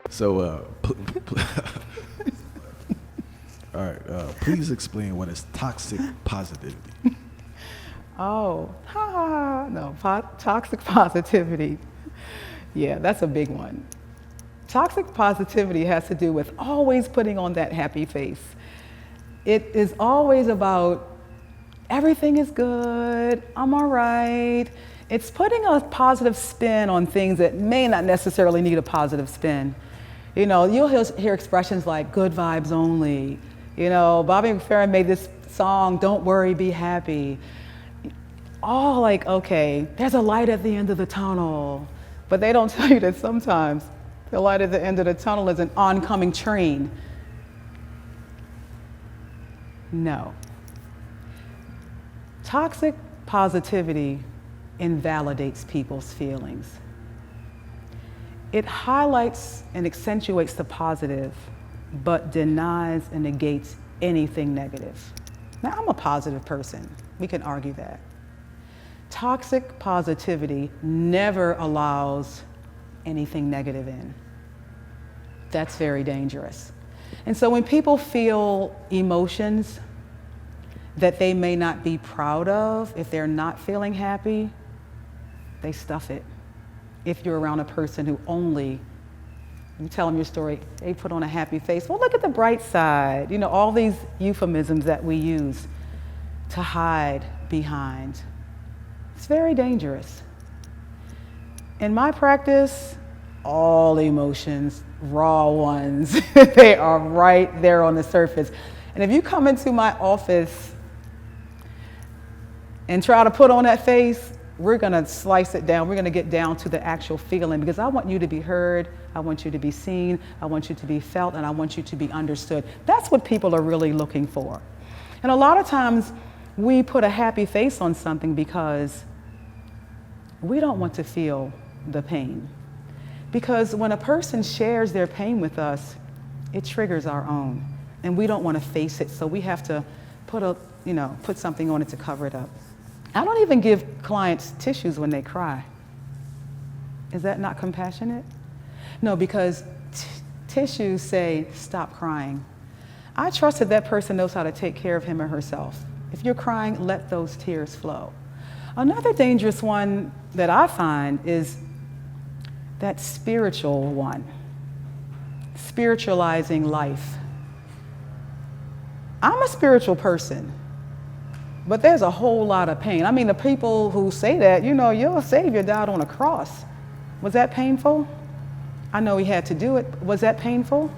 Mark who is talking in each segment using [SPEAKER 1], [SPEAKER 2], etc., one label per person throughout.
[SPEAKER 1] So, all right, please explain what is toxic positivity.
[SPEAKER 2] Oh, ha ha ha. No, toxic positivity. Yeah, that's a big one. Toxic positivity has to do with always putting on that happy face. It is always about everything is good, I'm all right. It's putting a positive spin on things that may not necessarily need a positive spin. You know, you'll hear expressions like good vibes only. You know, Bobby McFerrin made this song, Don't Worry, Be Happy. All like, okay, there's a light at the end of the tunnel. But they don't tell you that sometimes the light at the end of the tunnel is an oncoming train. No. Toxic positivity invalidates people's feelings. It highlights and accentuates the positive, but denies and negates anything negative. Now, I'm a positive person. We can argue that. Toxic positivity never allows anything negative in. That's very dangerous. And so when people feel emotions that they may not be proud of, if they're not feeling happy, they stuff it. If you're around a person who only, you tell them your story, they put on a happy face. Well, look at the bright side. You know, all these euphemisms that we use to hide behind. It's very dangerous. In my practice, all emotions, raw ones, they are right there on the surface. And if you come into my office and try to put on that face, we're gonna slice it down. We're gonna get down to the actual feeling, because I want you to be heard, I want you to be seen, I want you to be felt, and I want you to be understood. That's what people are really looking for. And a lot of times we put a happy face on something because we don't want to feel the pain. Because when a person shares their pain with us, it triggers our own, and we don't want to face it, so we have to put something on it to cover it up. I don't even give clients tissues when they cry. Is that not compassionate? No, because tissues say, stop crying. I trust that that person knows how to take care of him or herself. If you're crying, let those tears flow. Another dangerous one that I find is that spiritual one, spiritualizing life. I'm a spiritual person, but there's a whole lot of pain. I mean, the people who say that, you know, your Savior died on a cross. Was that painful? I know he had to do it. Was that painful?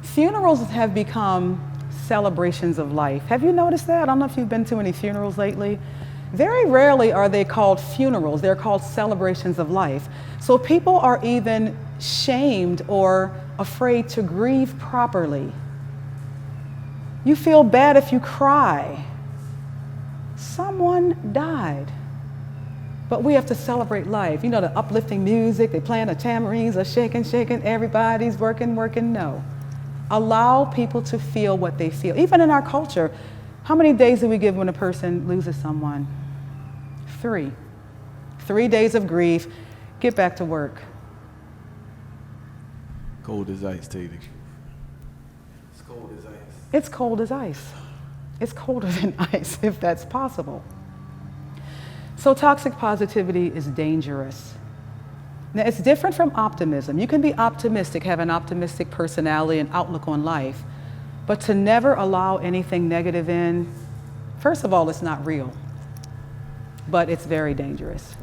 [SPEAKER 2] Funerals have become celebrations of life. Have you noticed that? I don't know if you've been to any funerals lately. Very rarely are they called funerals. They're called celebrations of life. So people are even shamed or afraid to grieve properly. You feel bad if you cry. Someone died. But we have to celebrate life. You know, the uplifting music, they playing the tamarines, are shaking, shaking, everybody's working, working. No. Allow people to feel what they feel. Even in our culture, how many days do we give when a person loses someone? 3. 3 days of grief, get back to work.
[SPEAKER 1] Cold as ice, Teddy. It's cold as ice.
[SPEAKER 2] It's cold as ice. It's colder than ice, if that's possible. So toxic positivity is dangerous. Now, it's different from optimism. You can be optimistic, have an optimistic personality and outlook on life, but to never allow anything negative in, first of all, it's not real, but it's very dangerous.